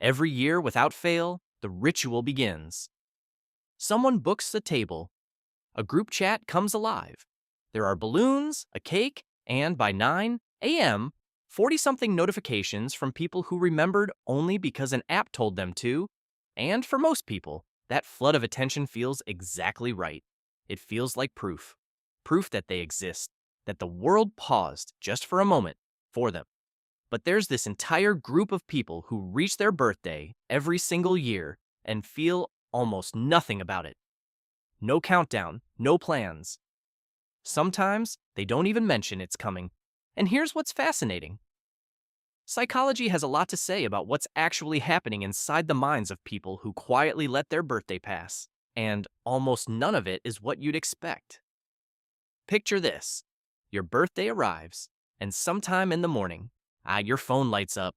Every year, without fail, the ritual begins. Someone books a table. A group chat comes alive. There are balloons, a cake, and by 9 a.m., 40-something notifications from people who remembered only because an app told them to. And for most people, that flood of attention feels exactly right. It feels like proof. Proof that they exist, that the world paused just for a moment for them. But there's this entire group of people who reach their birthday every single year and feel almost nothing about it. No countdown, no plans. Sometimes they don't even mention it's coming. And here's what's fascinating. Psychology has a lot to say about what's actually happening inside the minds of people who quietly let their birthday pass, and almost none of it is what you'd expect. Picture this. Your birthday arrives, and sometime in the morning, your phone lights up.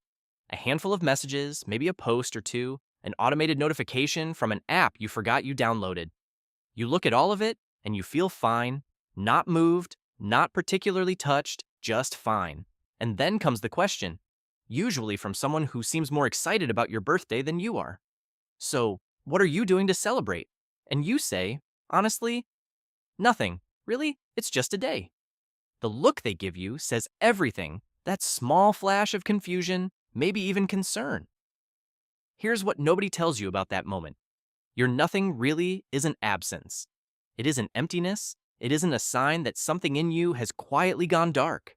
A handful of messages, maybe a post or two, an automated notification from an app you forgot you downloaded. You look at all of it, and you feel fine, not moved, not particularly touched, just fine. And then comes the question, usually from someone who seems more excited about your birthday than you are. So, what are you doing to celebrate? And you say, honestly, nothing. Really, it's just a day. The look they give you says everything, that small flash of confusion, maybe even concern. Here's what nobody tells you about that moment. Your nothing really isn't absence. It isn't emptiness. It isn't a sign that something in you has quietly gone dark.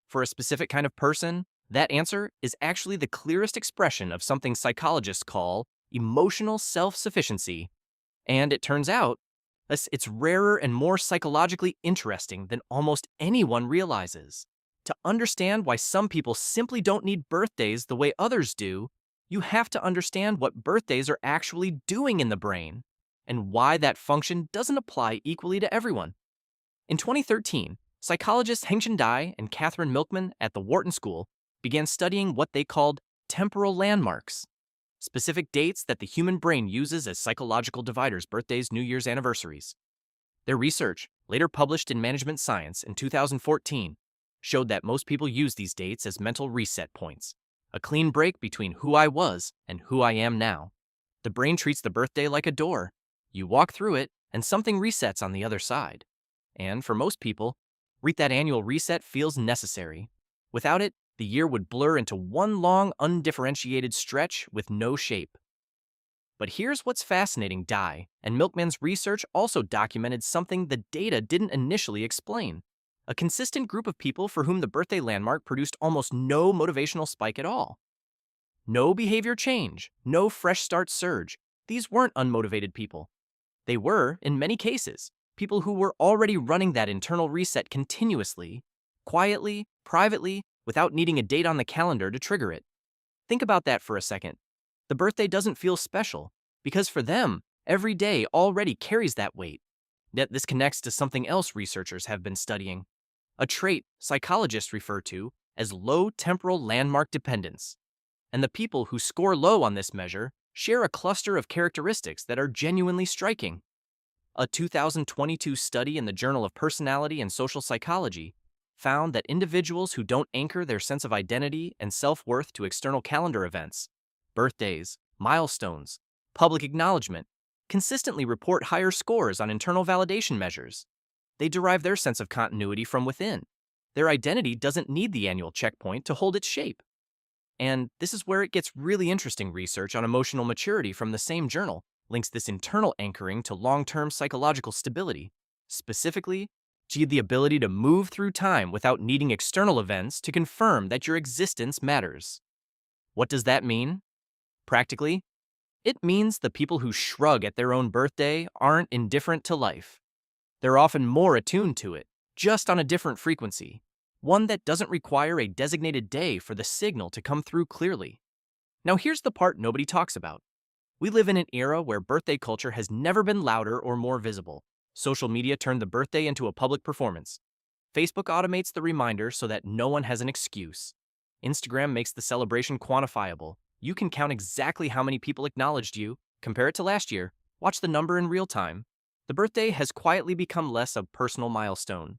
For a specific kind of person, that answer is actually the clearest expression of something psychologists call emotional self-sufficiency. And it turns out, it's rarer and more psychologically interesting than almost anyone realizes. To understand why some people simply don't need birthdays the way others do, you have to understand what birthdays are actually doing in the brain, and why that function doesn't apply equally to everyone. In 2013, psychologists Hengchen Dai and Catherine Milkman at the Wharton School began studying what they called temporal landmarks, specific dates that the human brain uses as psychological dividers: birthdays, New Year's anniversaries. Their research, later published in Management Science in 2014, showed that most people use these dates as mental reset points, a clean break between who I was and who I am now. The brain treats the birthday like a door. You walk through it, and something resets on the other side. And for most people, that annual reset feels necessary. Without it, the year would blur into one long, undifferentiated stretch with no shape. But here's what's fascinating. Dai and Milkman's research also documented something the data didn't initially explain. A consistent group of people for whom the birthday landmark produced almost no motivational spike at all. No behavior change, no fresh start surge. These weren't unmotivated people. They were, in many cases, people who were already running that internal reset continuously, quietly, privately, without needing a date on the calendar to trigger it. Think about that for a second. The birthday doesn't feel special, because for them, every day already carries that weight. Yet this connects to something else researchers have been studying, a trait psychologists refer to as low temporal landmark dependence. And the people who score low on this measure share a cluster of characteristics that are genuinely striking. A 2022 study in the Journal of Personality and Social Psychology found that individuals who don't anchor their sense of identity and self-worth to external calendar events, birthdays, milestones, public acknowledgement, consistently report higher scores on internal validation measures. They derive their sense of continuity from within. Their identity doesn't need the annual checkpoint to hold its shape. And this is where it gets really interesting. Research on emotional maturity from the same journal links this internal anchoring to long-term psychological stability, specifically the ability to move through time without needing external events to confirm that your existence matters. What does that mean? Practically, it means the people who shrug at their own birthday aren't indifferent to life. They're often more attuned to it, just on a different frequency, one that doesn't require a designated day for the signal to come through clearly. Now here's the part nobody talks about. We live in an era where birthday culture has never been louder or more visible. Social media turned the birthday into a public performance. Facebook automates the reminder so that no one has an excuse. Instagram makes the celebration quantifiable. You can count exactly how many people acknowledged you, compare it to last year, watch the number in real time. The birthday has quietly become less a personal milestone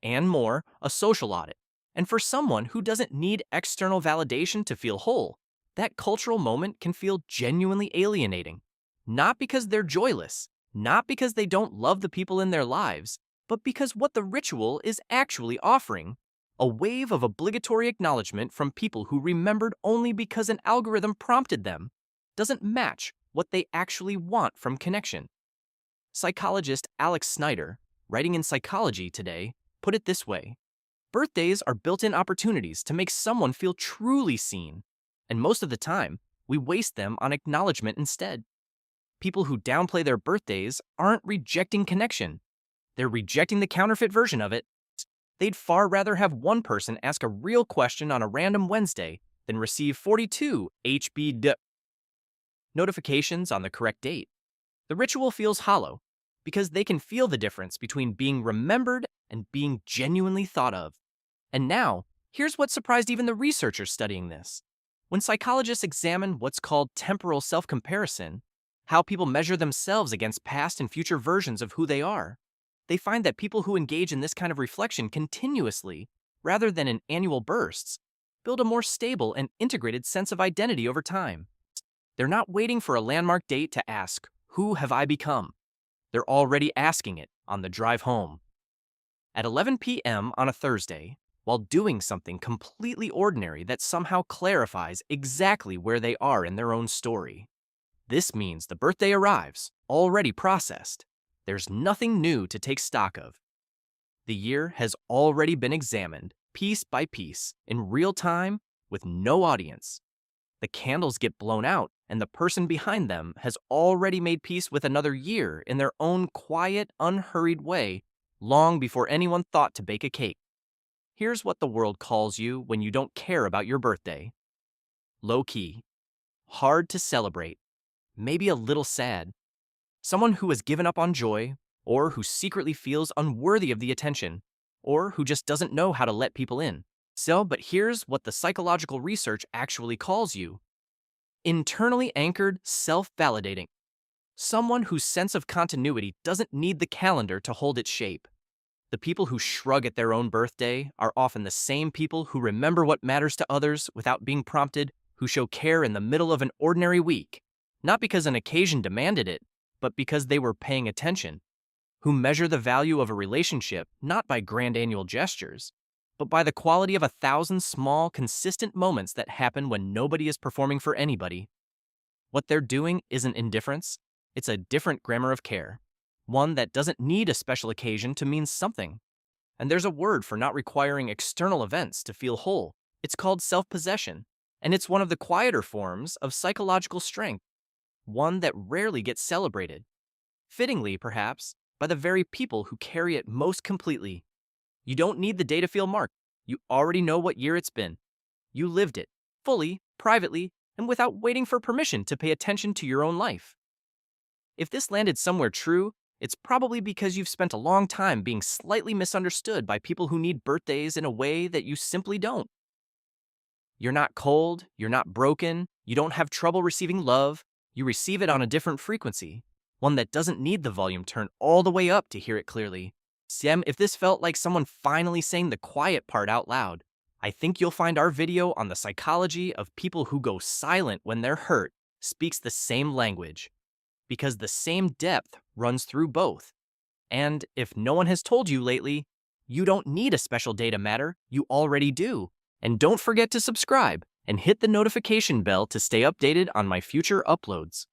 and more a social audit. And for someone who doesn't need external validation to feel whole, that cultural moment can feel genuinely alienating. Not because they're joyless, not because they don't love the people in their lives, but because what the ritual is actually offering, a wave of obligatory acknowledgement from people who remembered only because an algorithm prompted them, doesn't match what they actually want from connection. Psychologist Alex Snider, writing in Psychology Today, put it this way: birthdays are built-in opportunities to make someone feel truly seen, and most of the time, we waste them on acknowledgement instead. People who downplay their birthdays aren't rejecting connection. They're rejecting the counterfeit version of it. They'd far rather have one person ask a real question on a random Wednesday than receive 42 HBD notifications on the correct date. The ritual feels hollow because they can feel the difference between being remembered and being genuinely thought of. And now, here's what surprised even the researchers studying this. When psychologists examine what's called temporal self-comparison, how people measure themselves against past and future versions of who they are, they find that people who engage in this kind of reflection continuously, rather than in annual bursts, build a more stable and integrated sense of identity over time. They're not waiting for a landmark date to ask, "Who have I become?" They're already asking it on the drive home. At 11 p.m. on a Thursday, while doing something completely ordinary that somehow clarifies exactly where they are in their own story. This means the birthday arrives, already processed. There's nothing new to take stock of. The year has already been examined, piece by piece, in real time, with no audience. The candles get blown out, and the person behind them has already made peace with another year in their own quiet, unhurried way, long before anyone thought to bake a cake. Here's what the world calls you when you don't care about your birthday. Low-key. Hard to celebrate. Maybe a little sad. Someone who has given up on joy, or who secretly feels unworthy of the attention, or who just doesn't know how to let people in. But here's what the psychological research actually calls you. Internally anchored, self-validating. Someone whose sense of continuity doesn't need the calendar to hold its shape. The people who shrug at their own birthday are often the same people who remember what matters to others without being prompted, who show care in the middle of an ordinary week, not because an occasion demanded it, but because they were paying attention, who measure the value of a relationship not by grand annual gestures, but by the quality of 1,000 small, consistent moments that happen when nobody is performing for anybody. What they're doing isn't indifference, it's a different grammar of care, one that doesn't need a special occasion to mean something. And there's a word for not requiring external events to feel whole. It's called self-possession, and it's one of the quieter forms of psychological strength, one that rarely gets celebrated. Fittingly, perhaps, by the very people who carry it most completely. You don't need the day to feel marked. You already know what year it's been. You lived it, fully, privately, and without waiting for permission to pay attention to your own life. If this landed somewhere true, it's probably because you've spent a long time being slightly misunderstood by people who need birthdays in a way that you simply don't. You're not cold, you're not broken, you don't have trouble receiving love, you receive it on a different frequency, one that doesn't need the volume turned all the way up to hear it clearly. If this felt like someone finally saying the quiet part out loud, I think you'll find our video on the psychology of people who go silent when they're hurt speaks the same language, because the same depth runs through both. And if no one has told you lately, you don't need a special day to matter, you already do. And don't forget to subscribe and hit the notification bell to stay updated on my future uploads.